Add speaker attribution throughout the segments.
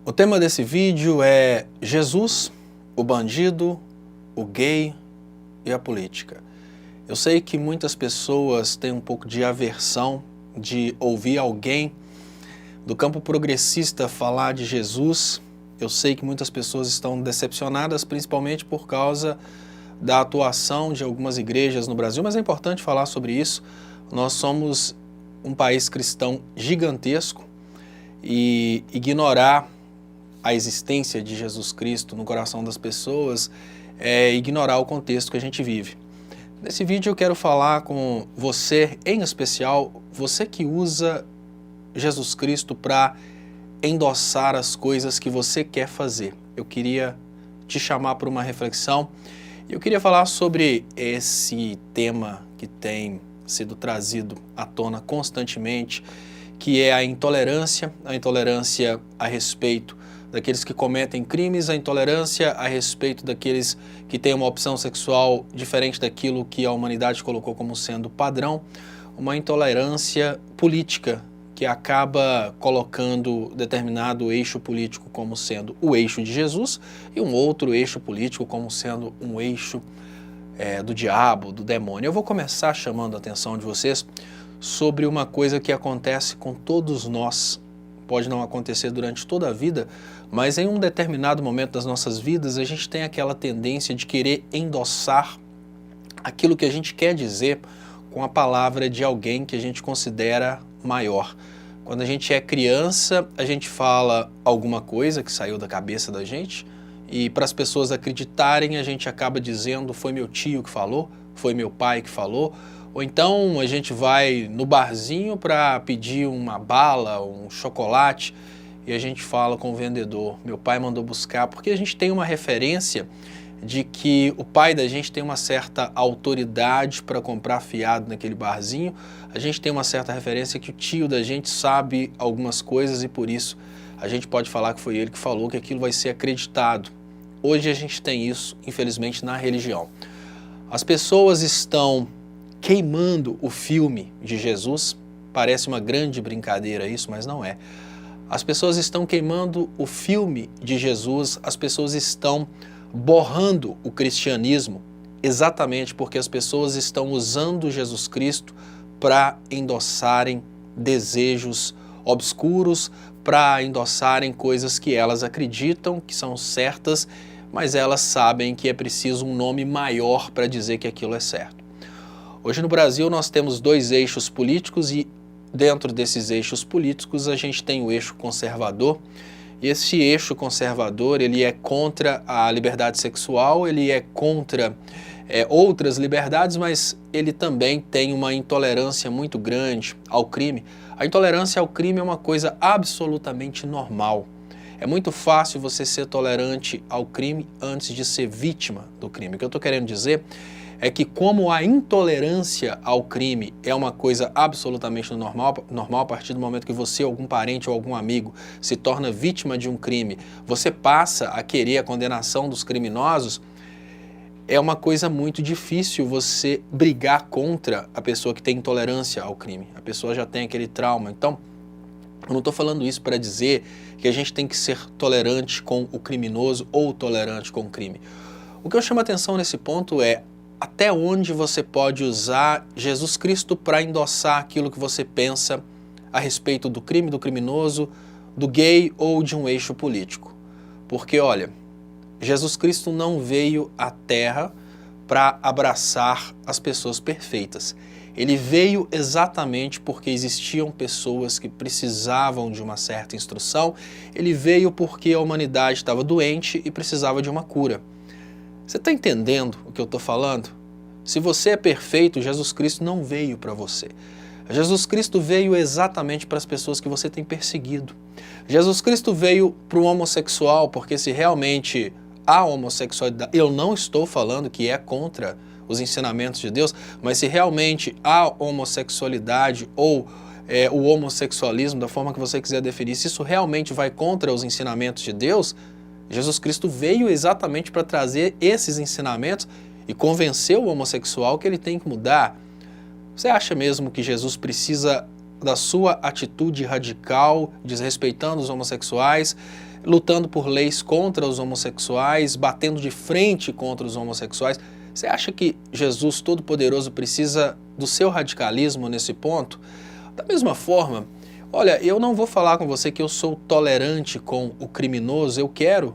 Speaker 1: O tema desse vídeo é Jesus, o bandido, o gay e a política. Eu sei que muitas pessoas têm um pouco de aversão de ouvir alguém do campo progressista falar de Jesus. Eu sei que muitas pessoas estão decepcionadas, principalmente por causa da atuação de algumas igrejas no Brasil, mas é importante falar sobre isso. Nós somos um país cristão gigantesco e ignorar a existência de Jesus Cristo no coração das pessoas é ignorar o contexto que a gente vive. Nesse vídeo eu quero falar com você, em especial, você que usa Jesus Cristo para endossar as coisas que você quer fazer. Eu queria te chamar para uma reflexão e eu queria falar sobre esse tema que tem sido trazido à tona constantemente, que é a intolerância a respeito daqueles que cometem crimes, a intolerância a respeito daqueles que têm uma opção sexual diferente daquilo que a humanidade colocou como sendo padrão, uma intolerância política que acaba colocando determinado eixo político como sendo o eixo de Jesus e um outro eixo político como sendo um eixo do diabo, do demônio. Eu vou começar chamando a atenção de vocês sobre uma coisa que acontece com todos nós. Pode não acontecer durante toda a vida, mas em um determinado momento das nossas vidas a gente tem aquela tendência de querer endossar aquilo que a gente quer dizer com a palavra de alguém que a gente considera maior. Quando a gente é criança, a gente fala alguma coisa que saiu da cabeça da gente e para as pessoas acreditarem a gente acaba dizendo foi meu tio que falou, foi meu pai que falou, ou então a gente vai no barzinho para pedir uma bala, um chocolate e a gente fala com o vendedor, meu pai mandou buscar, porque a gente tem uma referência de que o pai da gente tem uma certa autoridade para comprar fiado naquele barzinho, a gente tem uma certa referência que o tio da gente sabe algumas coisas e por isso a gente pode falar que foi ele que falou, que aquilo vai ser acreditado. Hoje a gente tem isso, infelizmente, na religião. As pessoas estão queimando o filme de Jesus, parece uma grande brincadeira isso, mas não é. As pessoas estão queimando o filme de Jesus, as pessoas estão borrando o cristianismo, exatamente porque as pessoas estão usando Jesus Cristo para endossarem desejos obscuros, para endossarem coisas que elas acreditam que são certas, mas elas sabem que é preciso um nome maior para dizer que aquilo é certo. Hoje no Brasil nós temos dois eixos políticos e dentro desses eixos políticos a gente tem o eixo conservador. E esse eixo conservador ele é contra a liberdade sexual, ele é contra outras liberdades, mas ele também tem uma intolerância muito grande ao crime. A intolerância ao crime é uma coisa absolutamente normal. É muito fácil você ser tolerante ao crime antes de ser vítima do crime. O que eu estou querendo dizer é que como a intolerância ao crime é uma coisa absolutamente normal a partir do momento que você, algum parente ou algum amigo se torna vítima de um crime, você passa a querer a condenação dos criminosos, é uma coisa muito difícil você brigar contra a pessoa que tem intolerância ao crime. A pessoa já tem aquele trauma. Então, eu não estou falando isso para dizer que a gente tem que ser tolerante com o criminoso ou tolerante com o crime. O que eu chamo a atenção nesse ponto é até onde você pode usar Jesus Cristo para endossar aquilo que você pensa a respeito do crime, do criminoso, do gay ou de um eixo político. Porque, olha, Jesus Cristo não veio à Terra para abraçar as pessoas perfeitas. Ele veio exatamente porque existiam pessoas que precisavam de uma certa instrução, ele veio porque a humanidade estava doente e precisava de uma cura. Você está entendendo o que eu estou falando? Se você é perfeito, Jesus Cristo não veio para você. Jesus Cristo veio exatamente para as pessoas que você tem perseguido. Jesus Cristo veio para o homossexual, porque se realmente há homossexualidade, eu não estou falando que é contra os ensinamentos de Deus, mas se realmente há homossexualidade ou o homossexualismo, da forma que você quiser definir, se isso realmente vai contra os ensinamentos de Deus, Jesus Cristo veio exatamente para trazer esses ensinamentos e convencer o homossexual que ele tem que mudar. Você acha mesmo que Jesus precisa da sua atitude radical, desrespeitando os homossexuais, lutando por leis contra os homossexuais, batendo de frente contra os homossexuais. Você acha que Jesus Todo-Poderoso precisa do seu radicalismo nesse ponto? Da mesma forma, olha, eu não vou falar com você que eu sou tolerante com o criminoso, eu quero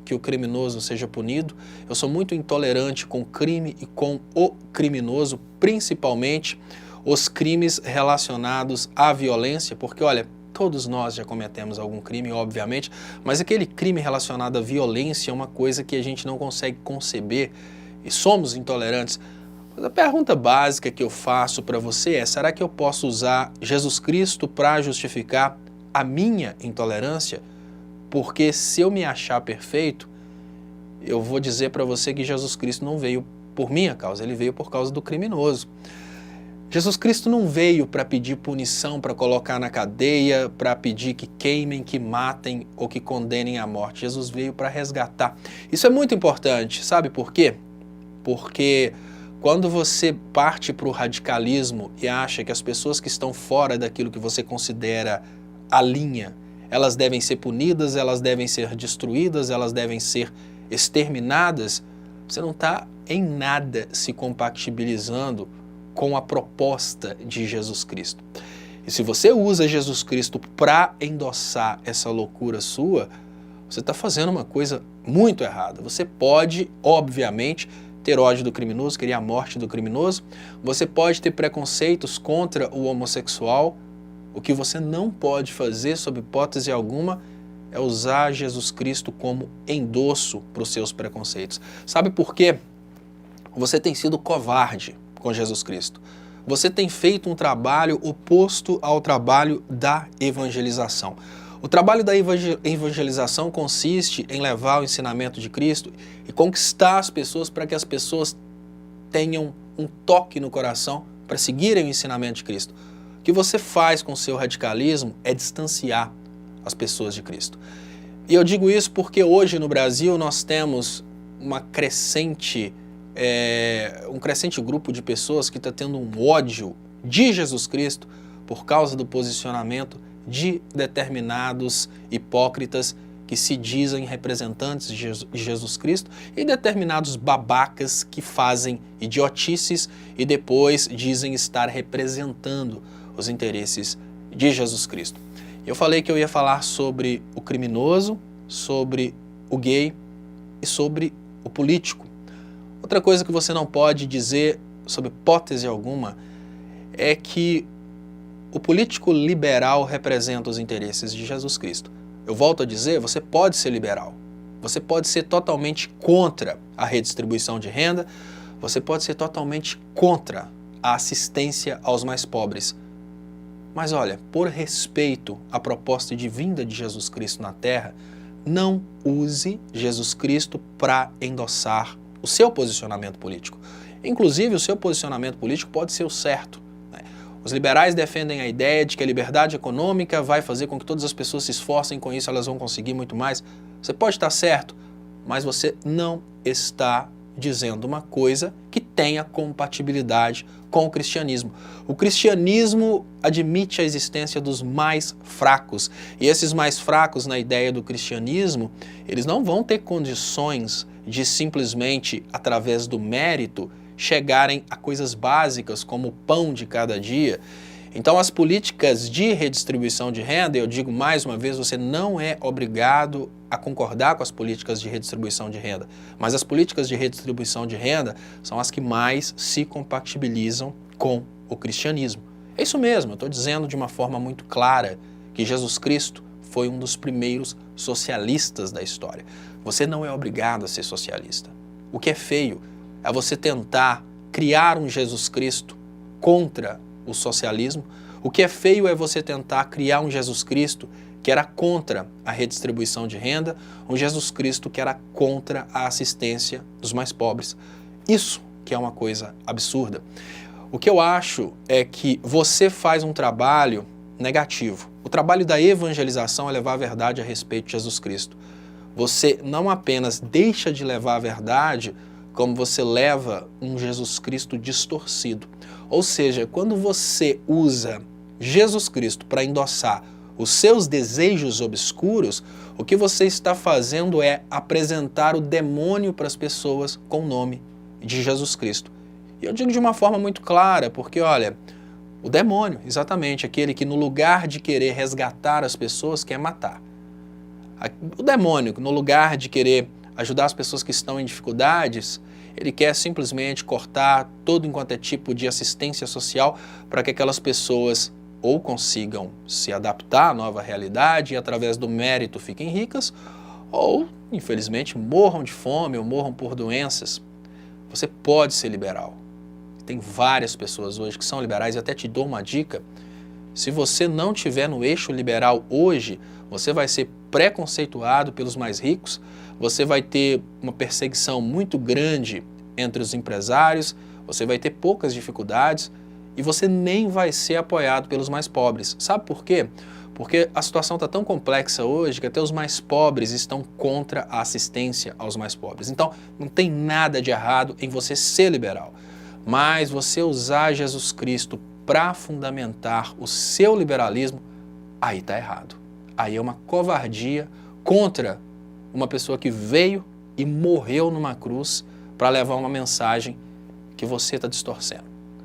Speaker 1: que o criminoso seja punido. Eu sou muito intolerante com o crime e com o criminoso, principalmente os crimes relacionados à violência, porque olha, todos nós já cometemos algum crime, obviamente, mas aquele crime relacionado à violência é uma coisa que a gente não consegue conceber e somos intolerantes. Mas a pergunta básica que eu faço para você é: será que eu posso usar Jesus Cristo para justificar a minha intolerância? Porque se eu me achar perfeito, eu vou dizer para você que Jesus Cristo não veio por minha causa, ele veio por causa do criminoso. Jesus Cristo não veio para pedir punição, para colocar na cadeia, para pedir que queimem, que matem ou que condenem à morte. Jesus veio para resgatar. Isso é muito importante, sabe por quê? Porque quando você parte para o radicalismo e acha que as pessoas que estão fora daquilo que você considera a linha, elas devem ser punidas, elas devem ser destruídas, elas devem ser exterminadas, você não está em nada se compatibilizando com a proposta de Jesus Cristo. E se você usa Jesus Cristo para endossar essa loucura sua, você está fazendo uma coisa muito errada. Você pode, obviamente, ter ódio do criminoso, querer a morte do criminoso, você pode ter preconceitos contra o homossexual. O que você não pode fazer, sob hipótese alguma, é usar Jesus Cristo como endosso para os seus preconceitos. Sabe por quê? Você tem sido covarde com Jesus Cristo. Você tem feito um trabalho oposto ao trabalho da evangelização. O trabalho da evangelização consiste em levar o ensinamento de Cristo e conquistar as pessoas para que as pessoas tenham um toque no coração para seguirem o ensinamento de Cristo. O que você faz com o seu radicalismo é distanciar as pessoas de Cristo. E eu digo isso porque hoje no Brasil nós temos um crescente grupo de pessoas que está tendo um ódio de Jesus Cristo por causa do posicionamento de determinados hipócritas que se dizem representantes de Jesus Cristo e determinados babacas que fazem idiotices e depois dizem estar representando os interesses de Jesus Cristo. Eu falei que eu ia falar sobre o criminoso, sobre o gay e sobre o político. Outra coisa que você não pode dizer, sob hipótese alguma, é que o político liberal representa os interesses de Jesus Cristo. Eu volto a dizer, você pode ser liberal, você pode ser totalmente contra a redistribuição de renda, você pode ser totalmente contra a assistência aos mais pobres. Mas olha, por respeito à proposta de vinda de Jesus Cristo na Terra, não use Jesus Cristo para endossar o seu posicionamento político. Inclusive, o seu posicionamento político pode ser o certo. Os liberais defendem a ideia de que a liberdade econômica vai fazer com que todas as pessoas se esforcem, com isso elas vão conseguir muito mais. Você pode estar certo, mas você não está dizendo uma coisa que tenha compatibilidade com o cristianismo. O cristianismo admite a existência dos mais fracos, e esses mais fracos na ideia do cristianismo, eles não vão ter condições de simplesmente, através do mérito, chegarem a coisas básicas como o pão de cada dia. Então as políticas de redistribuição de renda, eu digo mais uma vez, você não é obrigado a concordar com as políticas de redistribuição de renda, mas as políticas de redistribuição de renda são as que mais se compatibilizam com o cristianismo. É isso mesmo, eu estou dizendo de uma forma muito clara que Jesus Cristo foi um dos primeiros socialistas da história. Você não é obrigado a ser socialista. O que é feio é você tentar criar um Jesus Cristo contra o socialismo. O que é feio é você tentar criar um Jesus Cristo que era contra a redistribuição de renda, um Jesus Cristo que era contra a assistência dos mais pobres. Isso que é uma coisa absurda. O que eu acho é que você faz um trabalho negativo. O trabalho da evangelização é levar a verdade a respeito de Jesus Cristo. Você não apenas deixa de levar a verdade, como você leva um Jesus Cristo distorcido. Ou seja, quando você usa Jesus Cristo para endossar os seus desejos obscuros, o que você está fazendo é apresentar o demônio para as pessoas com o nome de Jesus Cristo. E eu digo de uma forma muito clara, porque olha, o demônio, exatamente, aquele que no lugar de querer resgatar as pessoas, quer matar. O demônio, no lugar de querer ajudar as pessoas que estão em dificuldades, ele quer simplesmente cortar todo enquanto é tipo de assistência social para que aquelas pessoas ou consigam se adaptar à nova realidade e através do mérito fiquem ricas, ou, infelizmente, morram de fome ou morram por doenças. Você pode ser liberal. Tem várias pessoas hoje que são liberais e até te dou uma dica. Se você não estiver no eixo liberal hoje, você vai ser preconceituado pelos mais ricos, você vai ter uma perseguição muito grande entre os empresários, você vai ter poucas dificuldades e você nem vai ser apoiado pelos mais pobres. Sabe por quê? Porque a situação está tão complexa hoje que até os mais pobres estão contra a assistência aos mais pobres. Então, não tem nada de errado em você ser liberal, mas você usar Jesus Cristo para fundamentar o seu liberalismo, aí está errado. Aí é uma covardia contra uma pessoa que veio e morreu numa cruz para levar uma mensagem que você está distorcendo.